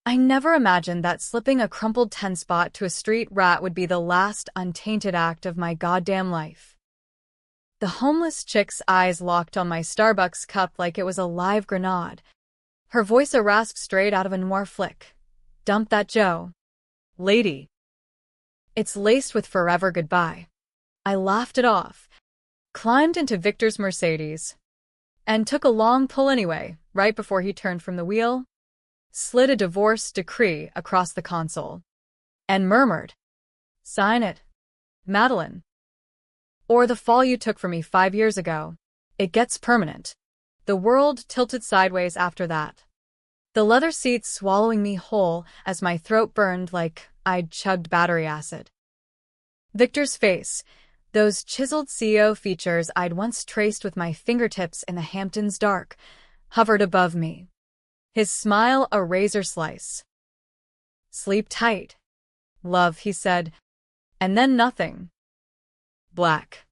I never imagined that slipping a crumpled 10 spot to a street rat would be the last untainted act of my goddamn life. The homeless chick's eyes locked on my Starbucks cup like it was a live grenade. Her voice a rasp straight out of a noir flick. Dump that Joe. Lady. It's laced with forever goodbye. I laughed it off, climbed into Victor's Mercedes, and took a long pull anyway, right before he turned from the wheel, slid a divorce decree across the console, and murmured, "Sign it, Madeline. Or the fall you took for me 5 years ago. It gets permanent." The world tilted sideways after that, the leather seats swallowing me whole as my throat burned like I'd chugged battery acid. Victor's face, those chiseled CEO features I'd once traced with my fingertips in the Hamptons' dark, hovered above me. His smile a razor slice. "Sleep tight, love," he said, and then nothing. Black.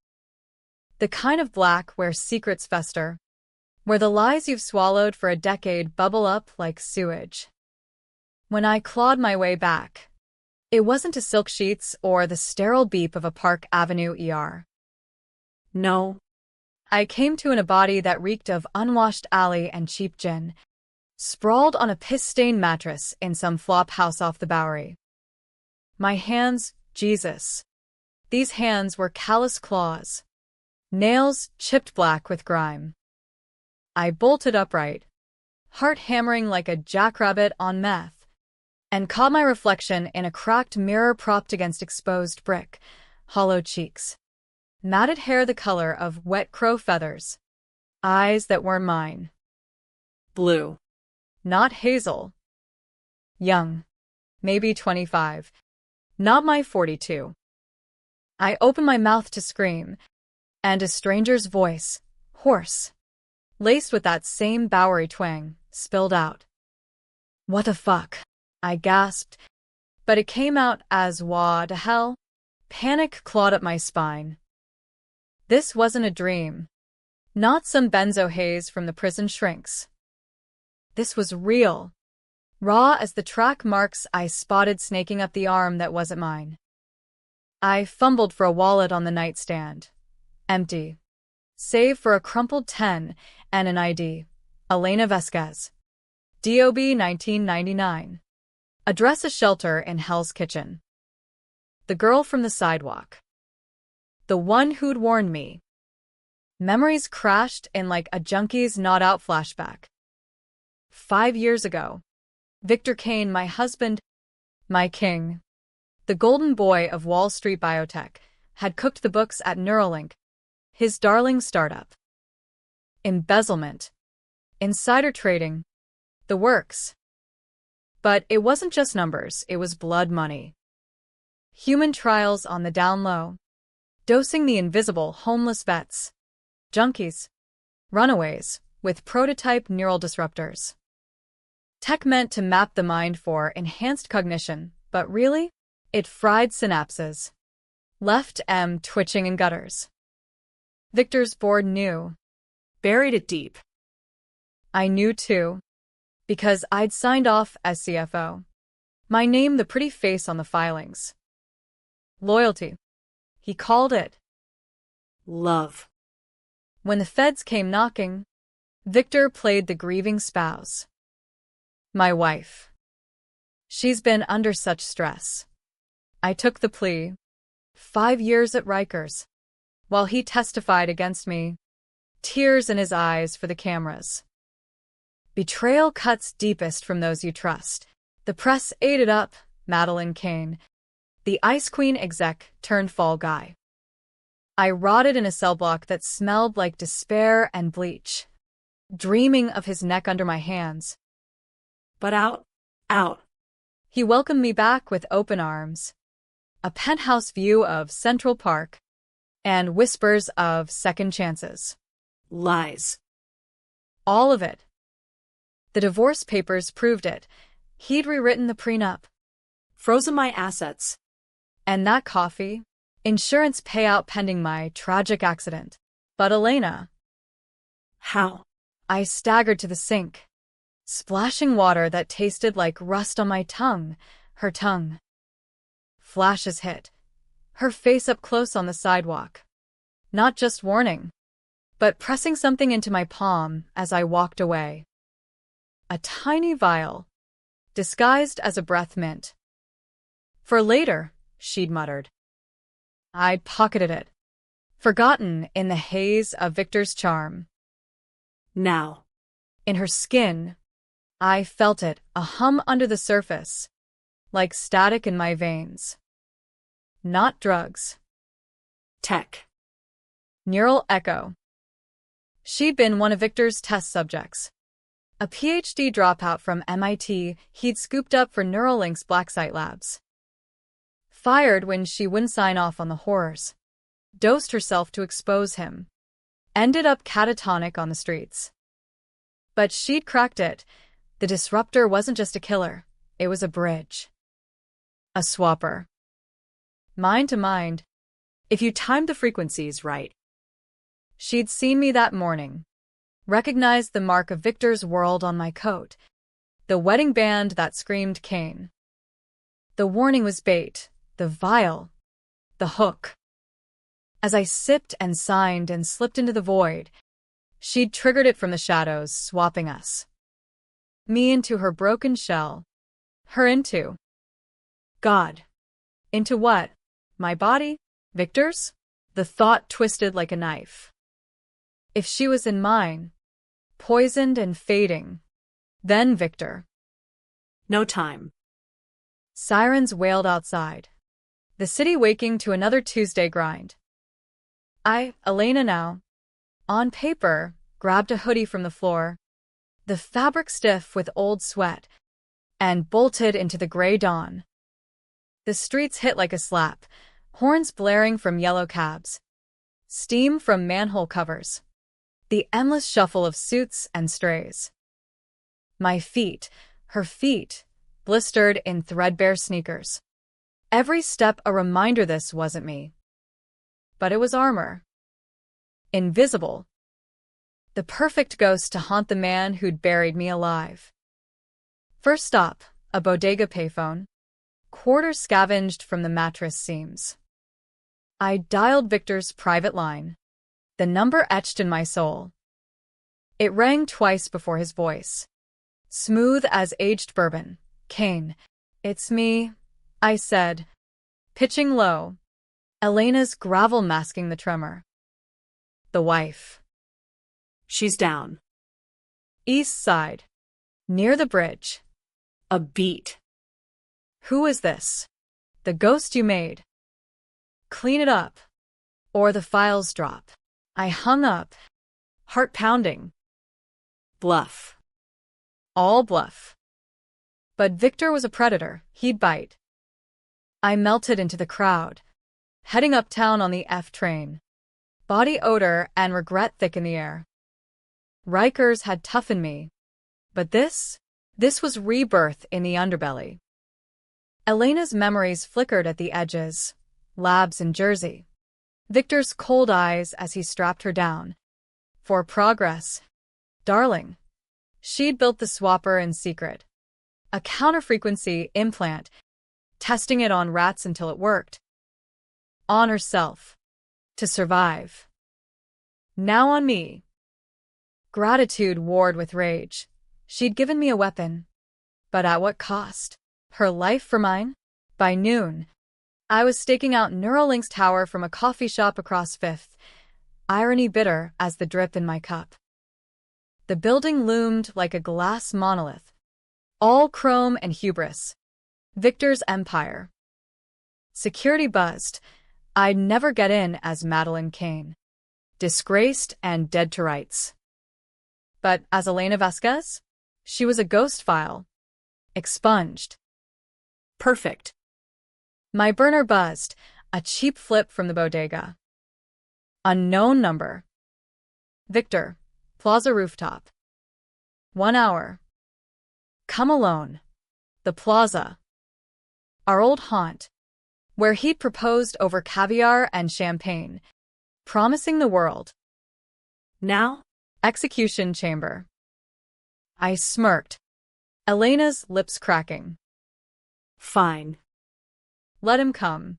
The kind of black where secrets fester, where the lies you've swallowed for a decade bubble up like sewage. When I clawed my way back, it wasn't to silk sheets or the sterile beep of a Park Avenue ER. No. I came to in a body that reeked of unwashed alley and cheap gin, sprawled on a piss-stained mattress in some flop house off the Bowery. My hands, Jesus. These hands were callous claws, nails chipped black with grime. I bolted upright, heart hammering like a jackrabbit on meth, and caught my reflection in a cracked mirror propped against exposed brick, hollow cheeks, matted hair the color of wet crow feathers, eyes that weren't mine. Blue. Not hazel. Young. Maybe 25. Not my 42. I opened my mouth to scream, and a stranger's voice, hoarse, laced with that same Bowery twang, spilled out. "What the fuck?" I gasped, but it came out as "Wah to hell." Panic clawed up my spine. This wasn't a dream. Not some benzo haze from the prison shrinks. This was real, raw as the track marks I spotted snaking up the arm that wasn't mine. I fumbled for a wallet on the nightstand. Empty. Save for a crumpled 10 and an ID. Elena Vesquez. DOB 1999. Address a shelter in Hell's Kitchen. The girl from the sidewalk. The one who'd warned me. Memories crashed in like a junkie's not-out flashback. 5 years ago. Victor Kane, my husband, my king, the golden boy of Wall Street biotech, had cooked the books at Neuralink, his darling startup. Embezzlement. Insider trading. The works. But it wasn't just numbers, it was blood money. Human trials on the down low. Dosing the invisible homeless vets. Junkies. Runaways, with prototype neural disruptors. Tech meant to map the mind for enhanced cognition, but really, it fried synapses. Left M twitching in gutters. Victor's board knew. Buried it deep. I knew too, because I'd signed off as CFO. My name the pretty face on the filings. Loyalty. He called it. Love. When the feds came knocking, Victor played the grieving spouse. My wife. She's been under such stress. I took the plea. 5 years at Rikers. While he testified against me, tears in his eyes for the cameras. Betrayal cuts deepest from those you trust. The press ate it up, Madeline Kane. The Ice Queen exec turned fall guy. I rotted in a cell block that smelled like despair and bleach, dreaming of his neck under my hands. But out. He welcomed me back with open arms. A penthouse view of Central Park, and whispers of second chances. Lies. All of it. The divorce papers proved it. He'd rewritten the prenup. Frozen my assets. And that coffee? Insurance payout pending my tragic accident. But Elena. How? I staggered to the sink. splashing water that tasted like rust on my tongue, her tongue. Flashes hit, her face up close on the sidewalk. Not just warning, but pressing something into my palm as I walked away. A tiny vial, disguised as a breath mint. For later, she'd muttered. I'd pocketed it, forgotten in the haze of Victor's charm. Now, in her skin, I felt it, a hum under the surface, like static in my veins. Not drugs. tech. Neural echo. She'd been one of Victor's test subjects. A PhD dropout from MIT he'd scooped up for Neuralink's Blacksite labs. Fired when she wouldn't sign off on the horrors. Dosed herself to expose him. Ended up catatonic on the streets. But she'd cracked it. The disruptor wasn't just a killer, it was a bridge. A swapper. Mind to mind, if you timed the frequencies right. She'd seen me that morning. Recognized the mark of Victor's world on my coat. The wedding band that screamed Cain. The warning was bait, the vial, the hook. As I sipped and signed and slipped into the void, she'd triggered it from the shadows, swapping us. Me into her broken shell. Her into God. Into what? My body? Victor's? The thought twisted like a knife. If she was in mine, poisoned and fading, then Victor. No time. Sirens wailed outside. The city waking to another Tuesday grind. Elena now, on paper, grabbed a hoodie from the floor, the fabric stiff with old sweat, and bolted into the gray dawn. The streets hit like a slap, horns blaring from yellow cabs, steam from manhole covers, the endless shuffle of suits and strays. My feet, her feet, blistered in threadbare sneakers. Every step a reminder this wasn't me. But it was armor. Invisible. The perfect ghost to haunt the man who'd buried me alive. First stop, a bodega payphone. Quarters scavenged from the mattress seams. I dialed Victor's private line. The number etched in my soul. It rang twice before his voice. Smooth as aged bourbon. Cain. It's me, I said, pitching low. Elena's gravel masking the tremor. The wife. She's down. East side. Near the bridge. A beat. Who is this? The ghost you made. Clean it up, or the files drop. I hung up, heart pounding. Bluff. All bluff. But Victor was a predator, he'd bite. I melted into the crowd, heading uptown on the F train. Body odor and regret thick in the air. Rikers had toughened me. But this was rebirth in the underbelly. Elena's memories flickered at the edges. Labs in Jersey. Victor's cold eyes as he strapped her down. For progress. Darling. She'd built the swapper in secret. A counter-frequency implant, testing it on rats until it worked. On herself. To survive. Now on me. Gratitude warred with rage. She'd given me a weapon. But at what cost? Her life for mine? By noon, I was staking out Neuralink's tower from a coffee shop across Fifth, irony bitter as the drip in my cup. The building loomed like a glass monolith, all chrome and hubris. Victor's empire. Security buzzed. I'd never get in as Madeline Kane. Disgraced and dead to rights. But as Elena Vasquez? She was a ghost file. Expunged. Perfect. My burner buzzed, a cheap flip from the bodega. Unknown number. Victor, Plaza rooftop. 1 hour. Come alone. The plaza. Our old haunt, where he'd proposed over caviar and champagne, promising the world. Now? Execution chamber. I smirked, Elena's lips cracking. Fine. Let him come.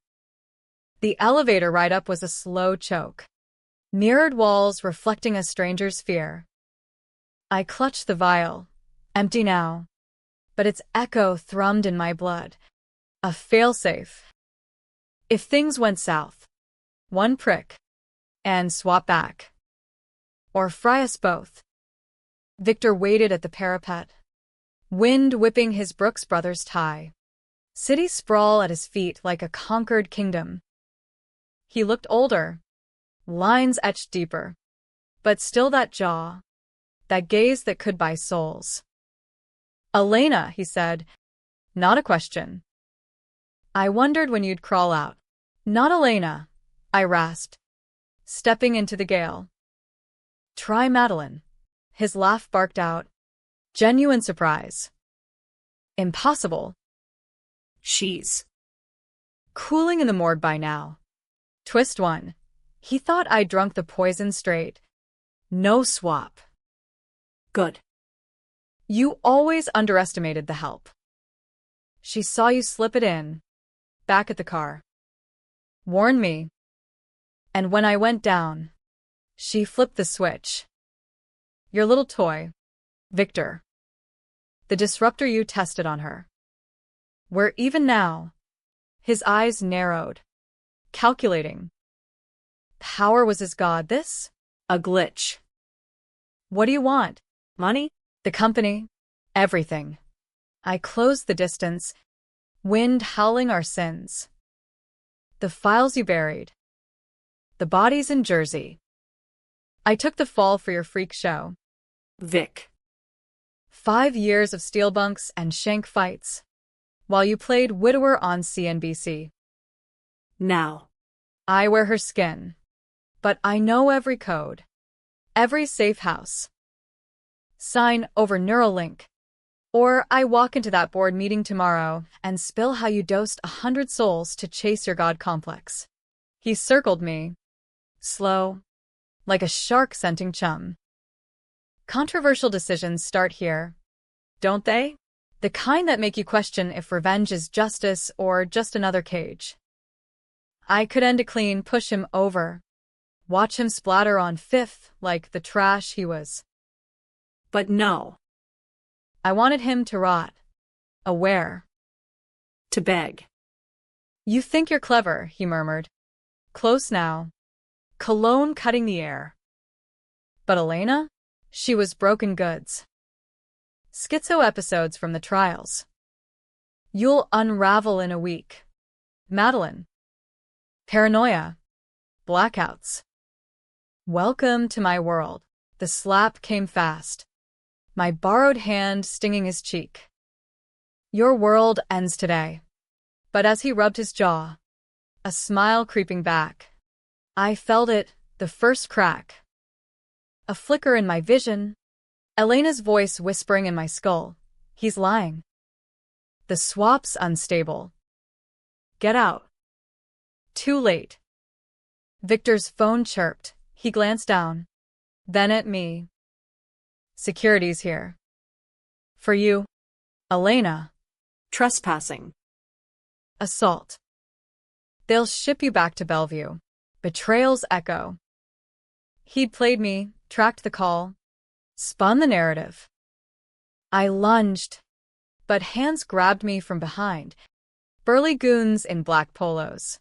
The elevator ride up was a slow choke. Mirrored walls reflecting a stranger's fear. I clutched the vial, empty now, but its echo thrummed in my blood. A failsafe. If things went south, one prick, and swap back. Or fry us both. Victor waited at the parapet, wind whipping his Brooks Brothers tie. City sprawl at his feet like a conquered kingdom. He looked older, lines etched deeper, but still that jaw, that gaze that could buy souls. Elena, he said, not a question. I wondered when you'd crawl out. Not Elena, I rasped, stepping into the gale. Try Madeline. His laugh barked out. Genuine surprise. Impossible. She's cooling in the morgue by now. Twist one. He thought I'd drunk the poison straight. No swap. good. You always underestimated the help. She saw you slip it in, back at the car. Warned me. And when I went down, she flipped the switch. Your little toy, Victor. The disruptor you tested on her. Where even now, his eyes narrowed, calculating. Power was his god. This? A glitch. What do you want? Money? The company? Everything. I closed the distance, wind howling our sins. The files you buried. The bodies in Jersey. I took the fall for your freak show. Vic. 5 years of steel bunks and shank fights, while you played widower on CNBC. Now. I wear her skin, but I know every code, every safe house. Sign over Neuralink. Or I walk into that board meeting tomorrow and spill how you dosed 100 souls to chase your god complex. He circled me, slow, like a shark scenting chum. Controversial decisions start here, don't they? The kind that make you question if revenge is justice or just another cage. I could end it clean, push him over, watch him splatter on Fifth like the trash he was. But no. I wanted him to rot, aware. To beg. You think you're clever, he murmured. Close now. Cologne cutting the air. But Elena? She was broken goods. Schizo episodes from the trials. You'll unravel in a week. Madeline. Paranoia. Blackouts. Welcome to my world. The slap came fast, my borrowed hand stinging his cheek. Your world ends today. But as he rubbed his jaw, a smile creeping back, I felt it, the first crack. A flicker in my vision, Elena's voice whispering in my skull, he's lying. The swap's unstable. Get out. Too late. Victor's phone chirped. He glanced down, then at me. Security's here. For you, Elena. Trespassing. Assault. They'll ship you back to Bellevue. Betrayals echo. He'd played me, tracked the call, spun the narrative. I lunged, but hands grabbed me from behind, burly goons in black polos.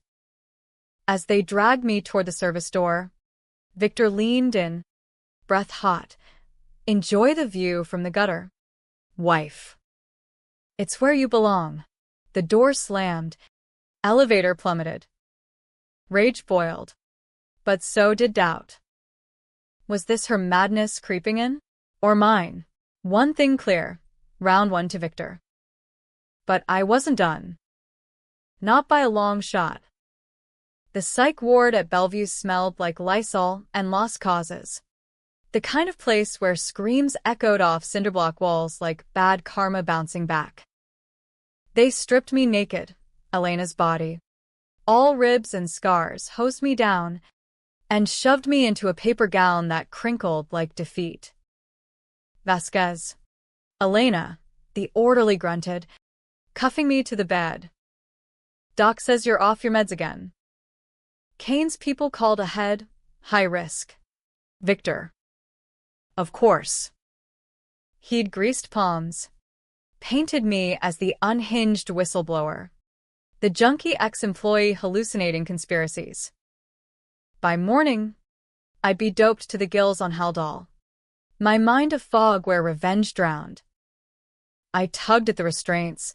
As they dragged me toward the service door, Victor leaned in, breath hot. Enjoy the view from the gutter. Wife. It's where you belong. The door slammed. Elevator plummeted. Rage boiled. But so did doubt. Was this her madness creeping in? Or mine? One thing clear. Round one to Victor. But I wasn't done. Not by a long shot. The psych ward at Bellevue smelled like Lysol and lost causes. The kind of place where screams echoed off cinderblock walls like bad karma bouncing back. They stripped me naked, Elena's body. All ribs and scars hosed me down and shoved me into a paper gown that crinkled like defeat. Vasquez. Elena, the orderly grunted, cuffing me to the bed. Doc says you're off your meds again. Kane's people called ahead, high risk. Victor. Of course. He'd greased palms, painted me as the unhinged whistleblower, the junkie ex-employee hallucinating conspiracies. By morning, I'd be doped to the gills on Haldol, my mind a fog where revenge drowned. I tugged at the restraints,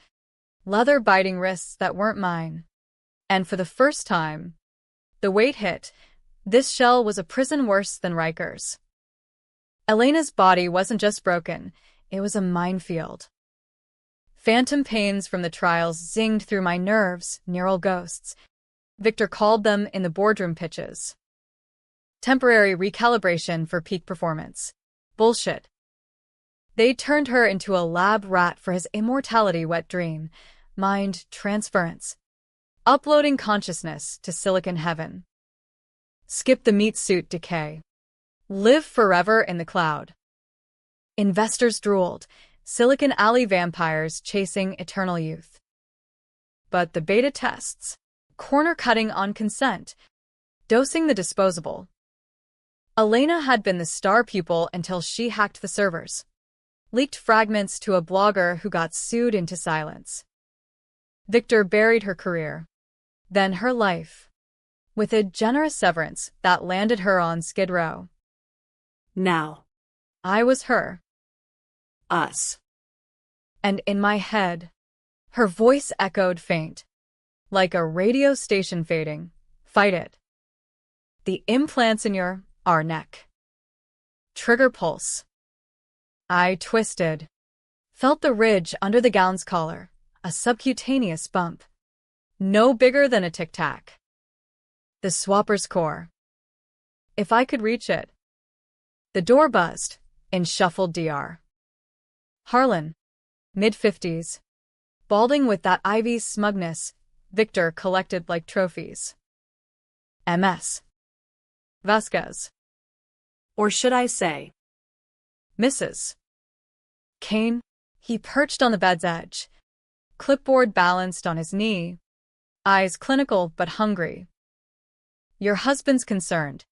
leather-biting wrists that weren't mine. And for the first time, the weight hit. This shell was a prison worse than Riker's. Elena's body wasn't just broken, it was a minefield. Phantom pains from the trials zinged through my nerves, neural ghosts. Victor called them in the boardroom pitches. Temporary recalibration for peak performance. Bullshit. They turned her into a lab rat for his immortality wet dream, mind transference. Uploading consciousness to silicon heaven. Skip the meat suit decay. Live forever in the cloud. Investors drooled, Silicon Alley vampires chasing eternal youth. But the beta tests, corner-cutting on consent, dosing the disposable. Elena had been the star pupil until she hacked the servers, leaked fragments to a blogger who got sued into silence. Victor buried her career, then her life, with a generous severance that landed her on Skid Row. Now. I was her. Us. And in my head, her voice echoed faint, like a radio station fading. Fight it. The implants in our neck. Trigger pulse. I twisted, felt the ridge under the gown's collar, a subcutaneous bump, no bigger than a tic-tac. The swapper's core. If I could reach it. The door buzzed, in shuffled DR. Harlan, mid-50s, balding with that Ivy's smugness, Victor collected like trophies. MS. Vasquez. Or should I say, Mrs. Kane, he perched on the bed's edge, clipboard balanced on his knee, eyes clinical but hungry. Your husband's concerned.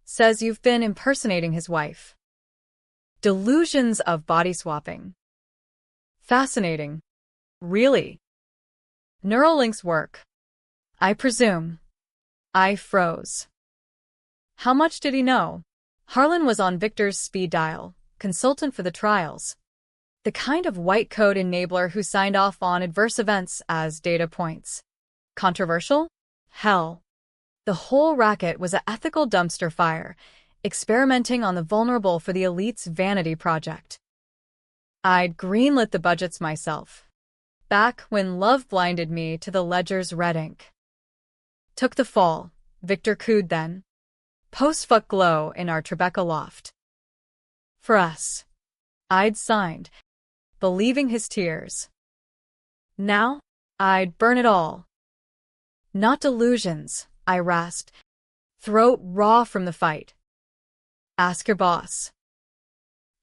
Says you've been impersonating his wife. Delusions of body swapping. Fascinating. Really. Neural links work. I presume. I froze. How much did he know? Harlan was on Victor's speed dial, consultant for the trials. The kind of white coat enabler who signed off on adverse events as data points. Controversial? Hell. The whole racket was an ethical dumpster fire, experimenting on the vulnerable for the elite's vanity project. I'd greenlit the budgets myself, back when love blinded me to the ledger's red ink. Took the fall, Victor cooed then. Post-fuck glow in our Tribeca loft. For us. I'd signed, believing his tears. Now, I'd burn it all. Not delusions, I rasped, throat raw from the fight. Ask your boss.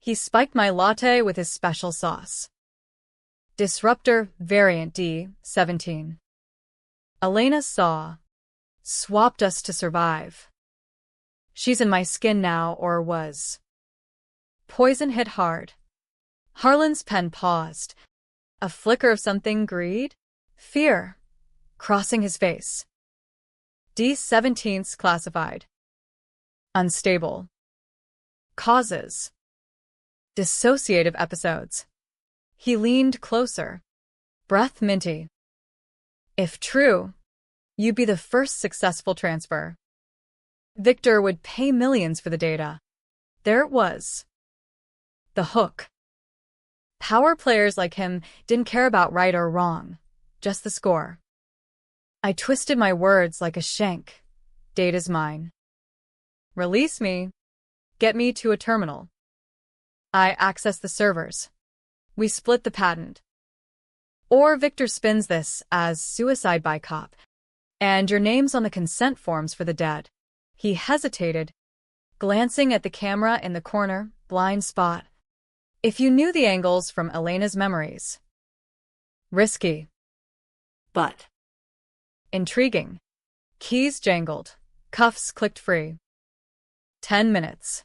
He spiked my latte with his special sauce. Disruptor Variant D17. Elena saw. Swapped us to survive. She's in my skin now, or was. Poison hit hard. Harlan's pen paused. A flicker of something greed? Fear. Crossing his face. D17's classified. Unstable. Causes. Dissociative episodes. He leaned closer. Breath minty. If true, you'd be the first successful transfer. Victor would pay millions for the data. There it was. The hook. Power players like him didn't care about right or wrong, just the score. I twisted my words like a shank. Data's mine. Release me. Get me to a terminal. I access the servers. We split the patent. Or Victor spins this as suicide by cop, and your name's on the consent forms for the dead. He hesitated, glancing at the camera in the corner, blind spot. If you knew the angles from Elena's memories. Risky. But. Intriguing. Keys jangled. Cuffs clicked free. 10 minutes.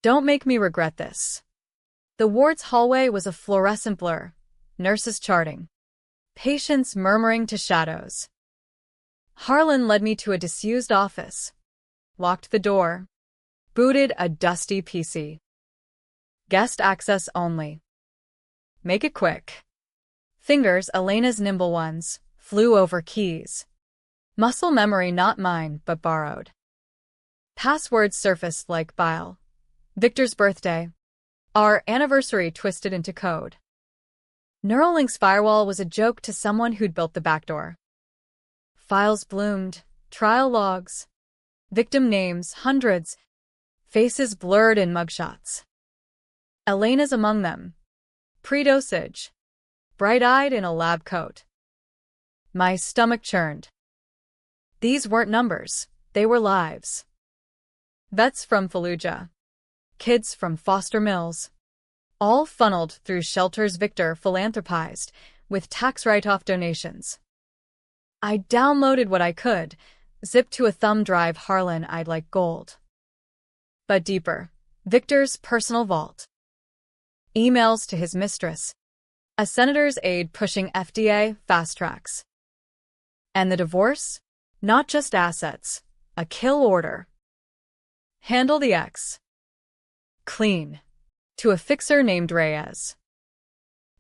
Don't make me regret this. The ward's hallway was a fluorescent blur. Nurses charting. Patients murmuring to shadows. Harlan led me to a disused office. Locked the door. Booted a dusty PC. Guest access only. Make it quick. Fingers, Elena's nimble ones, flew over keys. Muscle memory not mine, but borrowed. Passwords surfaced like bile. Victor's birthday. Our anniversary twisted into code. Neuralink's firewall was a joke to someone who'd built the backdoor. Files bloomed, trial logs. Victim names, hundreds. Faces blurred in mugshots. Elena's among them. Pre-dosage. Bright-eyed in a lab coat. My stomach churned. These weren't numbers, they were lives. Vets from Fallujah. Kids from Foster Mills. All funneled through shelters Victor philanthropized with tax write-off donations. I downloaded what I could, zipped to a thumb drive Harlan eyed like gold. But deeper, Victor's personal vault. Emails to his mistress. A senator's aide pushing FDA fast tracks. And the divorce? Not just assets, a kill order. Handle the X. Clean. To a fixer named Reyes.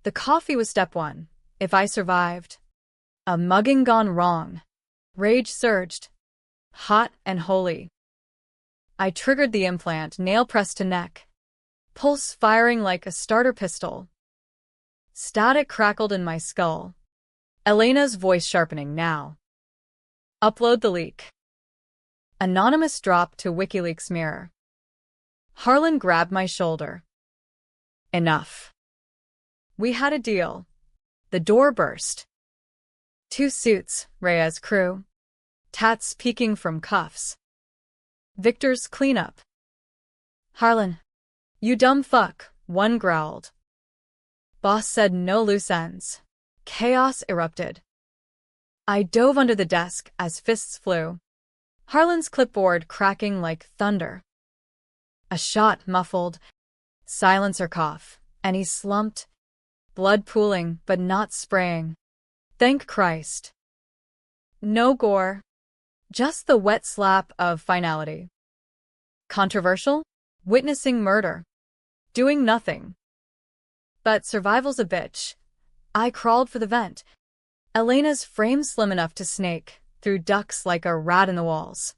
The coffee was step one. If I survived. A mugging gone wrong. Rage surged. Hot and holy. I triggered the implant, nail pressed to neck. Pulse firing like a starter pistol. Static crackled in my skull. Elena's voice sharpening now. Upload the leak. Anonymous drop to WikiLeaks mirror. Harlan grabbed my shoulder. Enough. We had a deal. The door burst. 2 suits, Reyes crew. Tats peeking from cuffs. Victor's cleanup. Harlan. You dumb fuck, one growled. Boss said no loose ends. Chaos erupted. I dove under the desk as fists flew. Harlan's clipboard cracking like thunder. A shot muffled. Silencer cough, and he slumped. Blood pooling, but not spraying. Thank Christ. No gore. Just the wet slap of finality. Controversial? Witnessing murder. Doing nothing. But survival's a bitch. I crawled for the vent. Elena's frame slim enough to snake, through ducts like a rat in the walls.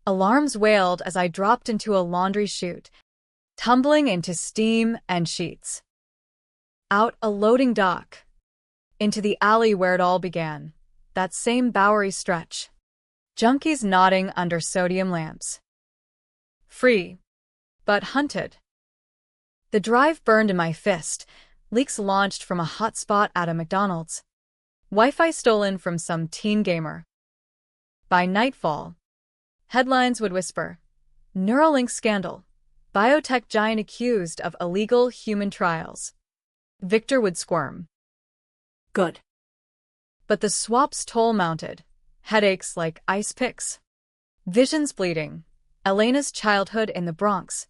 Alarms wailed as I dropped into a laundry chute, tumbling into steam and sheets. Out a loading dock. Into the alley where it all began, that same Bowery stretch. Junkies nodding under sodium lamps. Free, but hunted. The drive burned in my fist, leaks launched from a hotspot at a McDonald's. Wi-Fi stolen from some teen gamer. By nightfall, headlines would whisper, Neuralink scandal, biotech giant accused of illegal human trials. Victor would squirm. Good. But the swap's toll mounted, headaches like ice picks. Visions bleeding, Elena's childhood in the Bronx.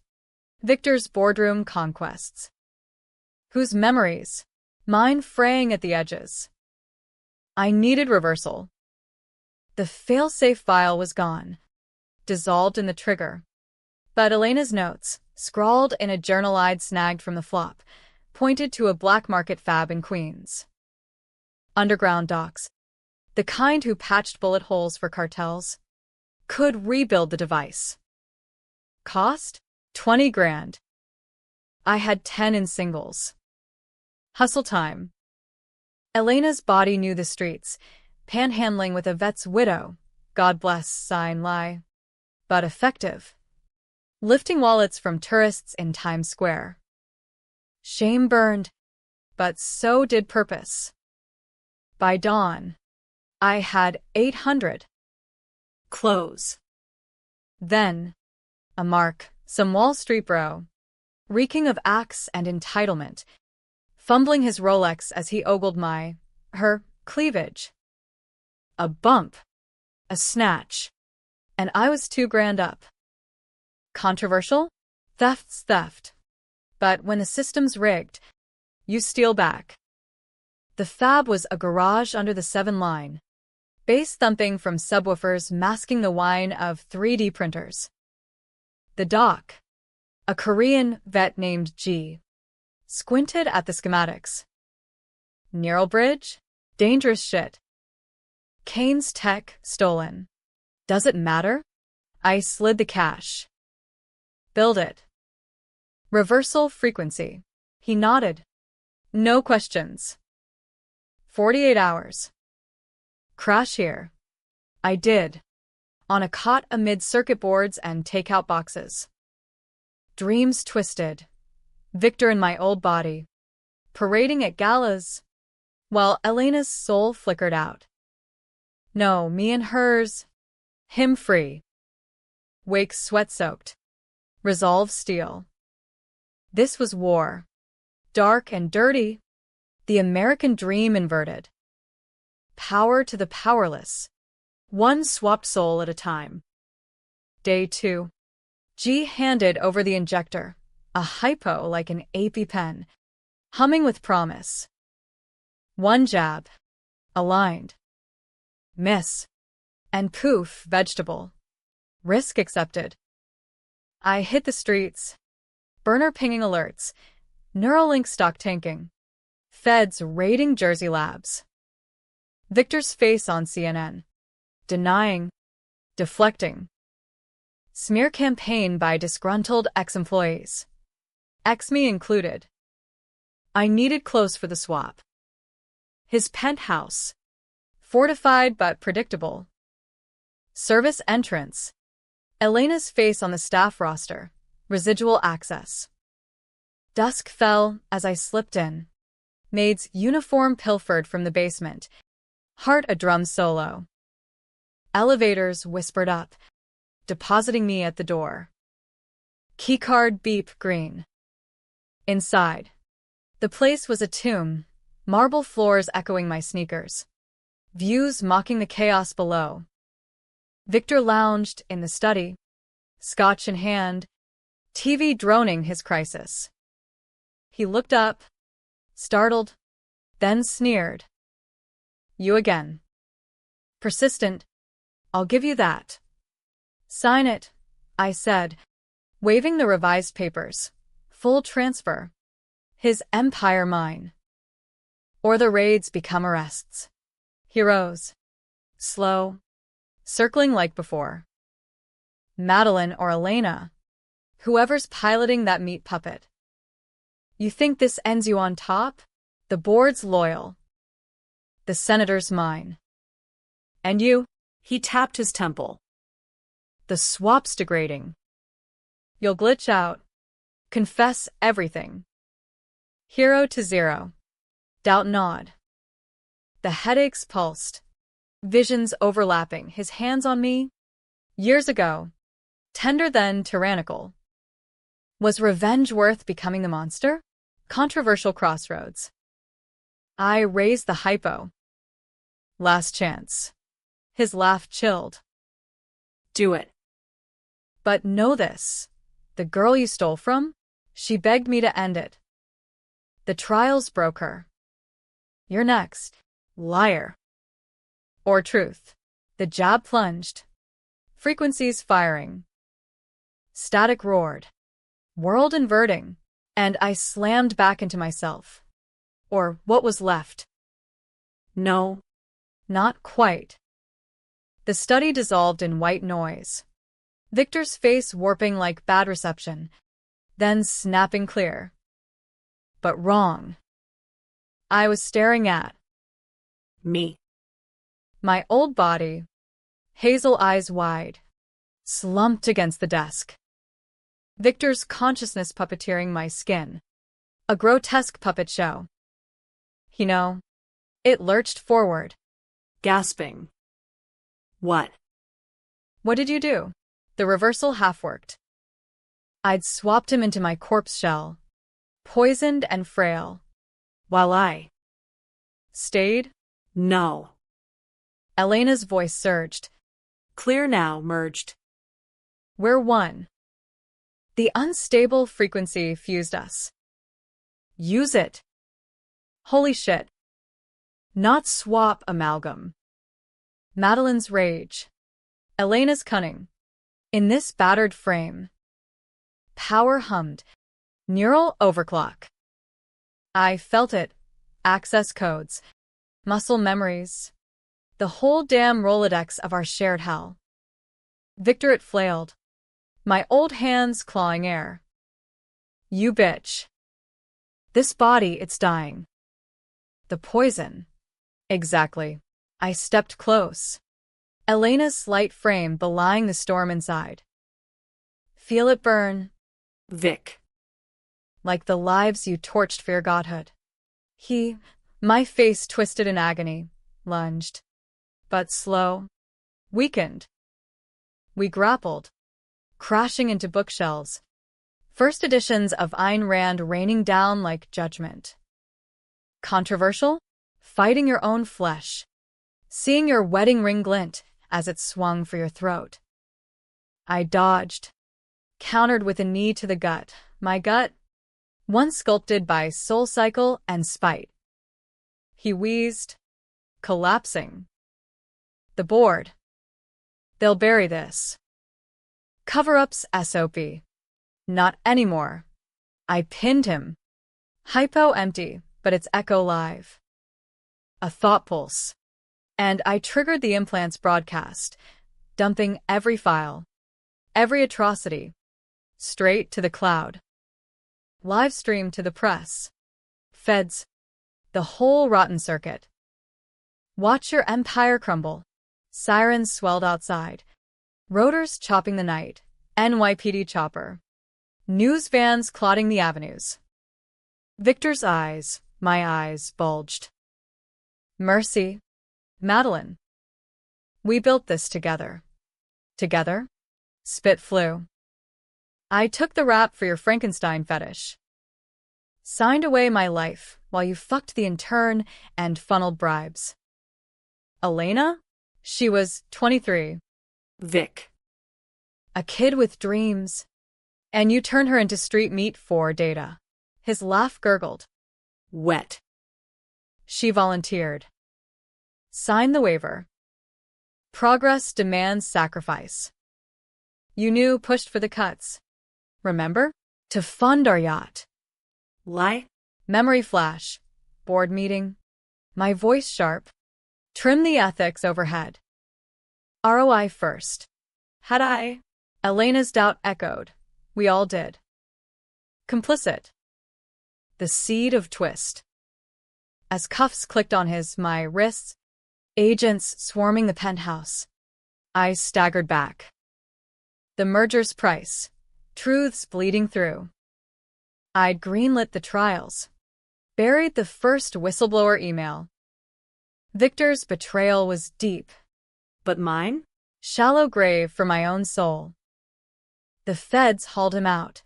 Victor's boardroom conquests. Whose memories? Mine fraying at the edges. I needed reversal. The fail-safe file was gone, dissolved in the trigger. But Elena's notes, scrawled in a journal I'd snagged from the flop, pointed to a black market fab in Queens. Underground docs. The kind who patched bullet holes for cartels. Could rebuild the device. Cost? 20 grand. I had 10 in singles. Hustle time. Elena's body knew the streets, panhandling with a vet's widow, God bless, sign lie. But effective. Lifting wallets from tourists in Times Square. Shame burned, but so did purpose. By dawn, I had 800. Close. Then, a mark, some Wall Street bro. reeking of axe and entitlement, fumbling his Rolex as he ogled her cleavage. A bump, a snatch, and I was $2,000 up. Controversial? Theft's theft. But when the system's rigged, you steal back. The fab was a garage under the 7 line. Bass thumping from subwoofers masking the whine of 3D printers. The dock. A Korean vet named G. Squinted at the schematics. Neural bridge? Dangerous shit. Kane's tech stolen. Does it matter? I slid the cash. Build it. Reversal frequency. He nodded. No questions. 48 hours. Crash here. I did. On a cot amid circuit boards and takeout boxes. Dreams twisted. Victor in my old body. Parading at galas. While Elena's soul flickered out. No, me and hers. Him free. Wake sweat-soaked. Resolve steel. This was war. Dark and dirty. The American dream inverted. Power to the powerless. One swapped soul at a time. Day 2. G handed over the injector, a hypo like an EpiPen, humming with promise. One jab. Aligned. Miss. And poof, vegetable. Risk accepted. I hit the streets. Burner pinging alerts. Neuralink stock tanking. Feds raiding Jersey labs. Victor's face on CNN. Denying. Deflecting. Smear campaign by disgruntled ex-employees. Ex-me included. I needed close for the swap. His penthouse. Fortified but predictable. Service entrance. Elena's face on the staff roster. Residual access. Dusk fell as I slipped in. Maid's uniform pilfered from the basement. Heart a drum solo. Elevators whispered up, depositing me at the door. Keycard beep green. Inside. The place was a tomb, marble floors echoing my sneakers. Views mocking the chaos below. Victor lounged in the study, scotch in hand, TV droning his crisis. He looked up, startled, then sneered. You again. Persistent. I'll give you that. Sign it, I said, waving the revised papers. Full transfer. His empire mine. Or the raids become arrests. Heroes. Slow. Circling like before. Madeline or Elena. Whoever's piloting that meat puppet. You think this ends you on top? The board's loyal. The senator's mine. And you? He tapped his temple. The swap's degrading. You'll glitch out. Confess everything. Hero to zero. Doubt nod. The headaches pulsed. Visions overlapping, his hands on me. Years ago. Tender then tyrannical. Was revenge worth becoming the monster? Controversial crossroads. I raised the hypo. Last chance. His laugh chilled. Do it. But know this. The girl you stole from? She begged me to end it. The trials broke her. You're next. Liar. Or truth. The jab plunged. Frequencies firing. Static roared. World inverting. And I slammed back into myself. Or what was left. No. Not quite. The study dissolved in white noise. Victor's face warping like bad reception, then snapping clear. But wrong. I was staring at me. My old body, hazel eyes wide, slumped against the desk. Victor's consciousness puppeteering my skin. A grotesque puppet show. You know, it lurched forward. Gasping. What? What did you do? The reversal half worked. I'd swapped him into my corpse shell, poisoned and frail. While I Stayed? no. Elena's voice surged. Clear now, merged. We're one. The unstable frequency fused us. Use it. Holy shit. Not swap amalgam. Madeline's rage. Elena's cunning. In this battered frame. Power hummed. Neural overclock. I felt it. Access codes. Muscle memories. The whole damn Rolodex of our shared hell. Victor, it flailed. My old hands clawing air. You bitch. This body, it's dying. The poison. Exactly. I stepped close. Elena's slight frame belying the storm inside. Feel it burn. Vic. Like the lives you torched for your godhood. My face twisted in agony, lunged. But slow. Weakened. We grappled. Crashing into bookshelves. First editions of Ayn Rand raining down like judgment. Controversial? Fighting your own flesh. Seeing your wedding ring glint as it swung for your throat. I dodged. Countered with a knee to the gut. My gut? One sculpted by soul cycle and spite. He wheezed. Collapsing. The board. They'll bury this. Cover-ups SOP. Not anymore. I pinned him. Hypo empty, but it's echo live. A thought pulse. And I triggered the implant's broadcast, dumping every file, every atrocity, straight to the cloud. Live stream to the press. Feds. The whole rotten circuit. Watch your empire crumble. Sirens swelled outside. Rotors chopping the night. NYPD chopper. News vans clodding the avenues. Victor's eyes, my eyes, bulged. Mercy. Madeline. We built this together. Together? Spit flew. I took the rap for your Frankenstein fetish. Signed away my life while you fucked the intern and funneled bribes. Elena? She was 23. Vic. A kid with dreams. And you turn her into street meat for data. His laugh gurgled. Wet. She volunteered. Sign the waiver. Progress demands sacrifice. You knew pushed for the cuts. Remember? To fund our yacht. Lie. Memory flash. Board meeting. My voice sharp. Trim the ethics overhead. ROI first. Had I? Elena's doubt echoed. We all did. Complicit. The seed of twist. As cuffs clicked on my wrists, agents swarming the penthouse. I staggered back. The merger's price. Truths bleeding through. I'd greenlit the trials. Buried the first whistleblower email. Victor's betrayal was deep. But mine? Shallow grave for my own soul. The feds hauled him out.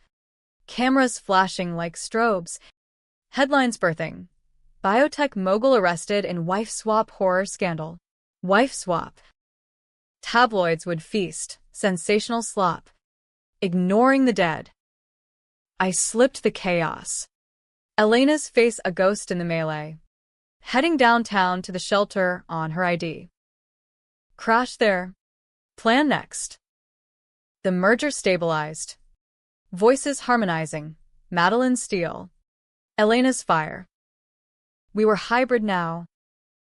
Cameras flashing like strobes. Headlines birthing. Biotech mogul arrested in wife swap horror scandal. Wife swap. Tabloids would feast. Sensational slop. Ignoring the dead. I slipped the chaos. Elena's face a ghost in the melee. Heading downtown to the shelter on her ID. Crash there. Plan next. The merger stabilized. Voices harmonizing. Madeline Steele. Elena's fire. We were hybrid now.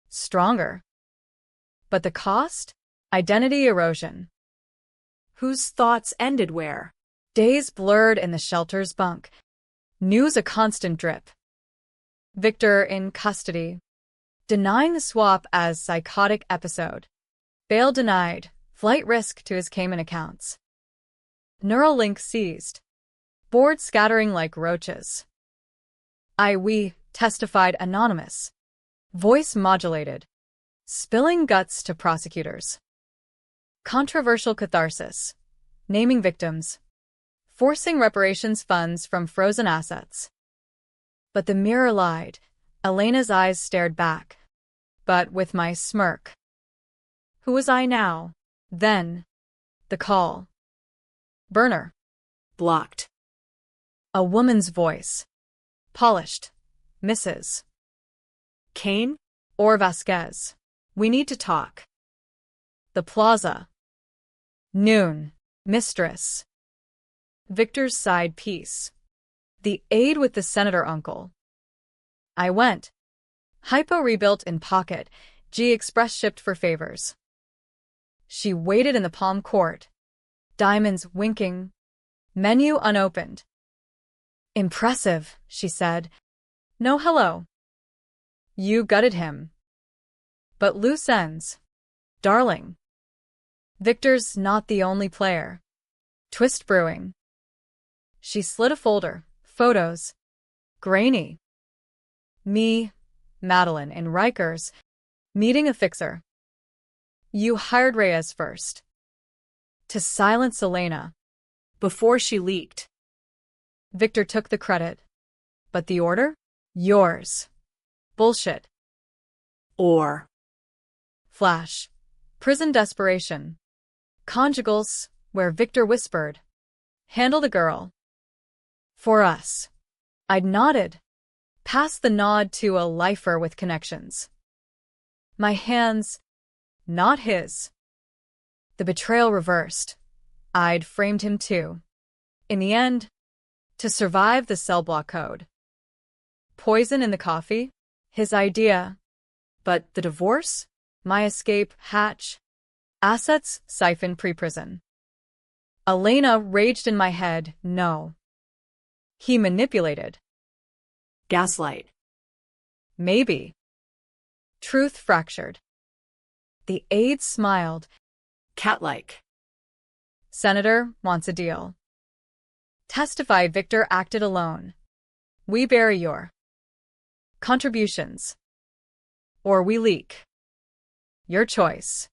Stronger. But the cost? Identity erosion. Whose thoughts ended where? Days blurred in the shelter's bunk. News a constant drip. Victor in custody. Denying the swap as psychotic episode. Bail denied. Flight risk to his Cayman accounts. Neuralink seized. Board scattering like roaches. We testified anonymous. Voice modulated. Spilling guts to prosecutors. Controversial catharsis. Naming victims. forcing reparations funds from frozen assets. But the mirror lied. Elena's eyes stared back, but with my smirk. Who was I now? Then. The call. Burner. Blocked. A woman's voice. Polished. Mrs. Kane? Or Vasquez. We need to talk. The plaza. Noon. Mistress. Victor's side piece. The aide with the senator uncle. I went. Hypo rebuilt in pocket, G express shipped for favors. She waited in the palm court. Diamonds winking. Menu unopened. Impressive, she said. No hello. You gutted him. But loose ends. Darling. Victor's not the only player. Twist brewing. She slid a folder. Photos. Grainy. Me, Madeline, in Rikers, meeting a fixer. You hired Reyes first. To silence Elena. Before she leaked. Victor took the credit. But the order? Yours. Bullshit. Or. Flash. Prison desperation. Conjugals, where Victor whispered. Handle the girl. For us. I'd nodded. Passed the nod to a lifer with connections. My hands, not his. The betrayal reversed. I'd framed him too. In the end, to survive the cell block code. Poison in the coffee? His idea. But the divorce? My escape hatch. Assets siphoned pre-prison. Elena raged in my head, no. He manipulated. Gaslight. Maybe. Truth fractured. The aide smiled. Cat-like. Senator wants a deal. Testify Victor acted alone. We bury your contributions. Or we leak. Your choice.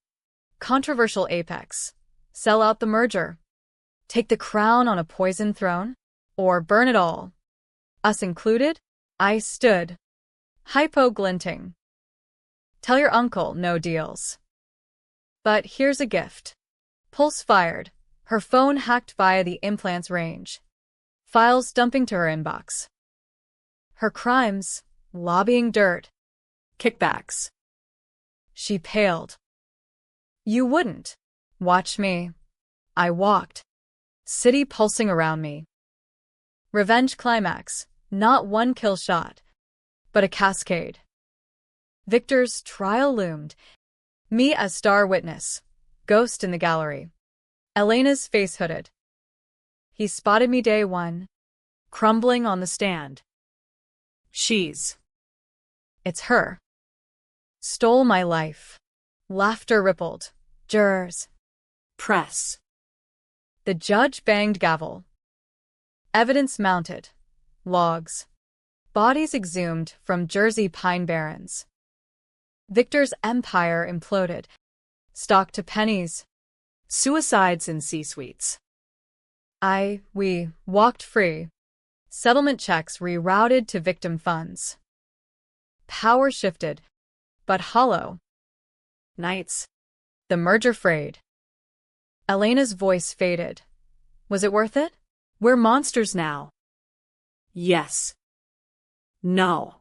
Controversial apex. Sell out the merger. Take the crown on a poisoned throne? Or burn it all. Us included? I stood. Hypo glinting. Tell your uncle no deals. But here's a gift. Pulse fired. Her phone hacked via the implant's range. Files dumping to her inbox. Her crimes, lobbying dirt. Kickbacks. She paled. You wouldn't. Watch me. I walked. City pulsing around me. Revenge climax. Not one kill shot, but a cascade. Victor's trial loomed. Me as star witness. Ghost in the gallery. Elena's face hooded. He spotted me day one. Crumbling on the stand. She's. It's her. Stole my life. Laughter rippled. Jurors. Press. The judge banged gavel. Evidence mounted. Logs. Bodies exhumed from Jersey pine barrens. Victor's empire imploded. Stock to pennies. Suicides in C-suites. We walked free. Settlement checks rerouted to victim funds. Power shifted, but hollow. Nights. The merger frayed. Elena's voice faded. Was it worth it? We're monsters now. Yes. No.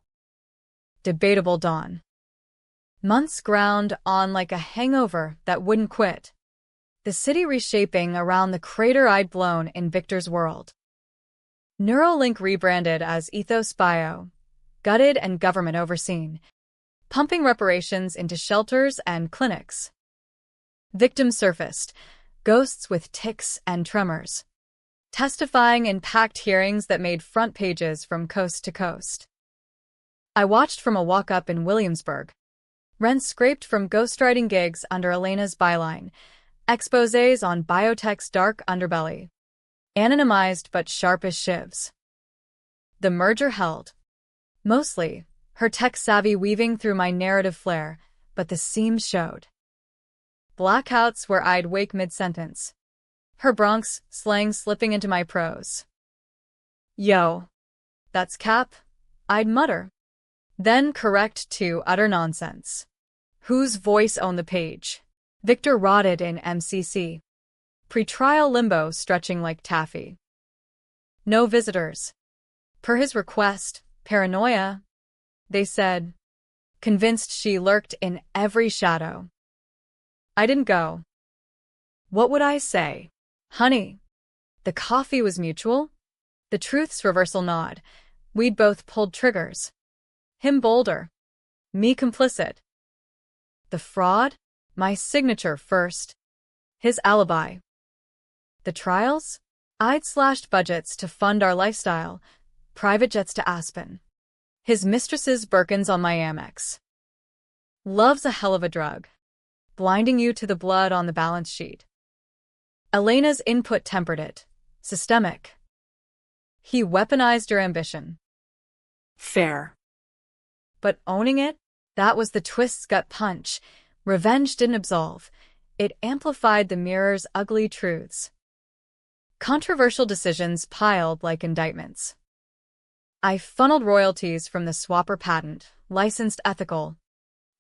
Debatable dawn. Months ground on like a hangover that wouldn't quit. The city reshaping around the crater I'd blown in Victor's world. Neuralink rebranded as Ethos Bio, gutted and government overseen, pumping reparations into shelters and clinics. Victims surfaced, ghosts with tics and tremors, testifying in packed hearings that made front pages from coast to coast. I watched from a walk-up in Williamsburg. Rent scraped from ghostwriting gigs under Elena's byline, exposés on biotech's dark underbelly. Anonymized but sharp as shivs. The merger held. Mostly, her tech-savvy weaving through my narrative flair, but the seams showed. Blackouts where I'd wake mid-sentence. her Bronx slang slipping into my prose. Yo, that's cap, I'd mutter. Then correct to utter nonsense. Whose voice owned the page? Victor rotted in MCC. Pre-trial limbo stretching like taffy. No visitors. Per his request, paranoia, they said, convinced she lurked in every shadow. I didn't go. What would I say? Honey, the coffee was mutual. The truth's reversal nod. We'd both pulled triggers. Him bolder. Me complicit. The fraud? My signature first. His alibi. The trials? I'd slashed budgets to fund our lifestyle. Private jets to Aspen. His mistress's Birkins on my Amex. Love's a hell of a drug. Blinding you to the blood on the balance sheet. Elena's input tempered it. Systemic. He weaponized your ambition. Fair. But owning it? That was the twist's gut punch. Revenge didn't absolve. It amplified the mirror's ugly truths. Controversial decisions piled like indictments. I funneled royalties from the swapper patent, licensed ethical,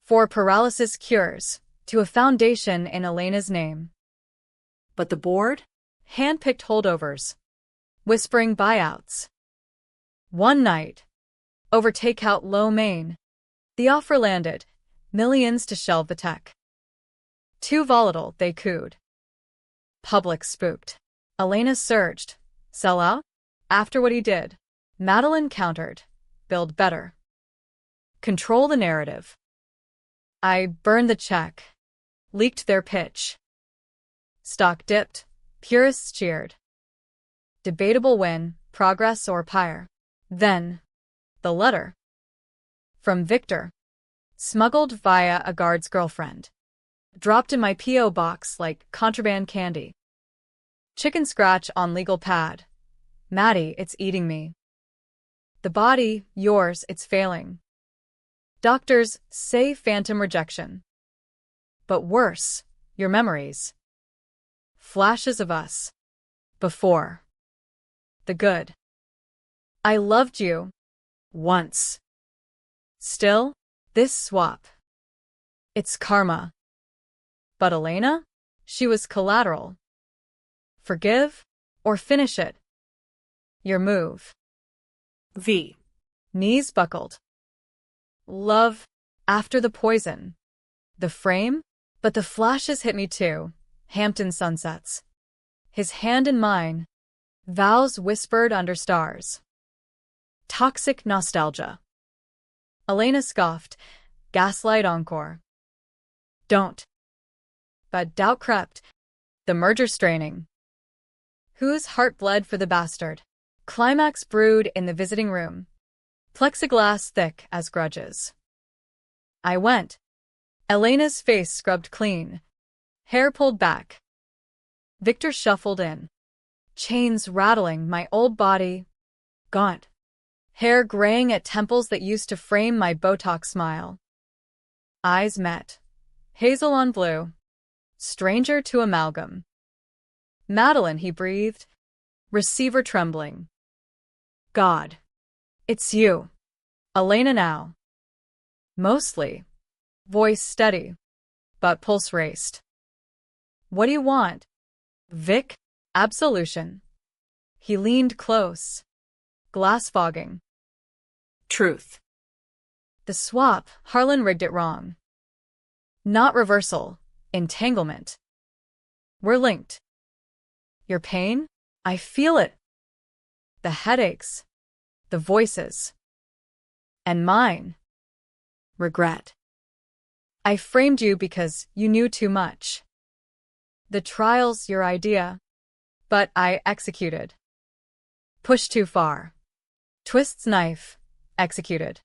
for paralysis cures, to a foundation in Elena's name. But the board? Hand-picked holdovers. Whispering buyouts. One night, over takeout lo mein, the offer landed, millions to shelve the tech. Too volatile, they cooed. Public spooked. Elena surged. Sell out? After what he did. Madeline countered. Build better. Control the narrative. I burned the check. Leaked their pitch. Stock dipped. Purists cheered. Debatable win, progress or pyre. Then, the letter. From Victor. Smuggled via a guard's girlfriend. Dropped in my P.O. box like contraband candy. Chicken scratch on legal pad. Maddie, it's eating me. The body, yours, it's failing. Doctors say phantom rejection. But worse, your memories. Flashes of us. Before. The good. I loved you. Once. Still, this swap. It's karma. But Elena? She was collateral. Forgive? Or finish it? Your move. V. Knees buckled. Love, after the poison. The frame? But the flashes hit me too. Hampton sunsets. His hand in mine. Vows whispered under stars. Toxic nostalgia. Elena scoffed. Gaslight encore. Don't. But doubt crept. The merger straining. Whose heart bled for the bastard? Climax brewed in the visiting room. Plexiglass thick as grudges. I went. Elena's face scrubbed clean. Hair pulled back. Victor shuffled in. Chains rattling, my old body. Gaunt. Hair graying at temples that used to frame my Botox smile. Eyes met. Hazel on blue. Stranger to amalgam. Madeline, he breathed. Receiver trembling. God. It's you. Elena now. Mostly. Voice steady. But pulse raced. What do you want? Vic? Absolution. He leaned close. Glass fogging. Truth. The swap, Harlan rigged it wrong. Not reversal. Entanglement. We're linked. Your pain? I feel it. The headaches. The voices. And mine. Regret. I framed you because you knew too much. The trial's your idea. But I executed. Pushed too far. Twist's knife. Executed.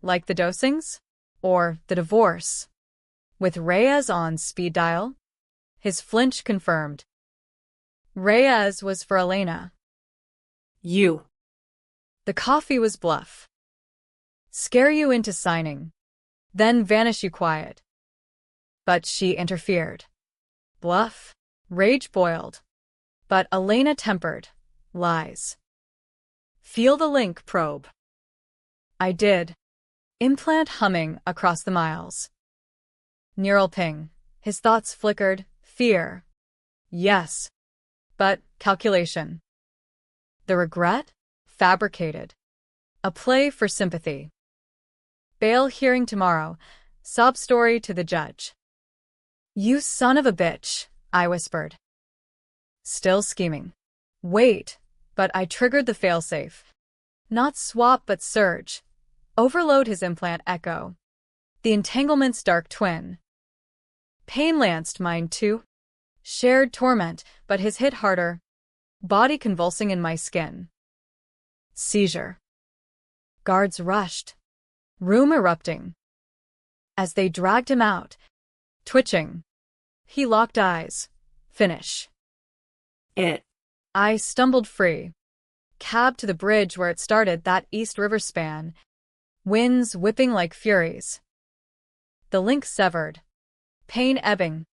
Like the dosings? Or the divorce? With Reyes on speed dial? His flinch confirmed. Reyes was for Elena. You. The coffee was bluff. Scare you into signing. Then vanish you quiet. But she interfered. Bluff. Rage boiled. But Elena tempered. Lies. Feel the link, probe. I did. Implant humming across the miles. Neural ping. His thoughts flickered. Fear. Yes. But calculation. The regret? Fabricated. A play for sympathy. Bail hearing tomorrow. Sob story to the judge. You son of a bitch, I whispered. Still scheming. Wait, but I triggered the failsafe. Not swap but surge. Overload his implant echo. The entanglement's dark twin. Pain lanced mine too. Shared torment, but his hit harder. Body convulsing in my skin. Seizure. Guards rushed. Room erupting. As they dragged him out. Twitching. He locked eyes. Finish. It. I stumbled free. Cab to the bridge where it started, that East River span. Winds whipping like furies. The link severed. Pain ebbing.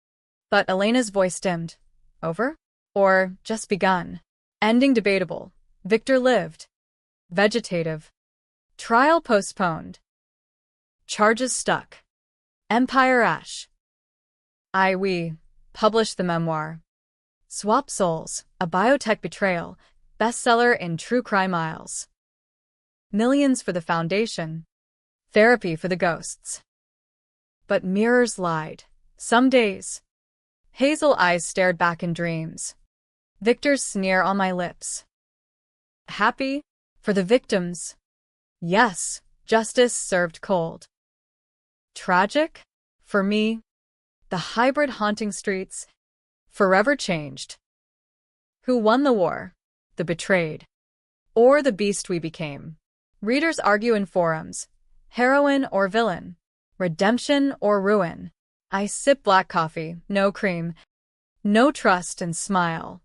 But Elena's voice dimmed. Over? Or just begun? Ending debatable. Victor lived. Vegetative. Trial postponed. Charges stuck. Empire ash. We published the memoir. Swap Souls, a biotech betrayal, bestseller in true crime aisles. Millions for the foundation. Therapy for the ghosts. But mirrors lied. Some days. Hazel eyes stared back in dreams. Victor's sneer on my lips. Happy? For the victims. Yes, justice served cold. Tragic? For me. The hybrid haunting streets. Forever changed. Who won the war? The betrayed. Or the beast we became? Readers argue in forums. Heroine or villain? Redemption or ruin? I sip black coffee, no cream. No trust and smile.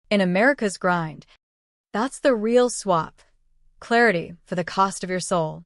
In America's grind. That's the real swap. Clarity for the cost of your soul.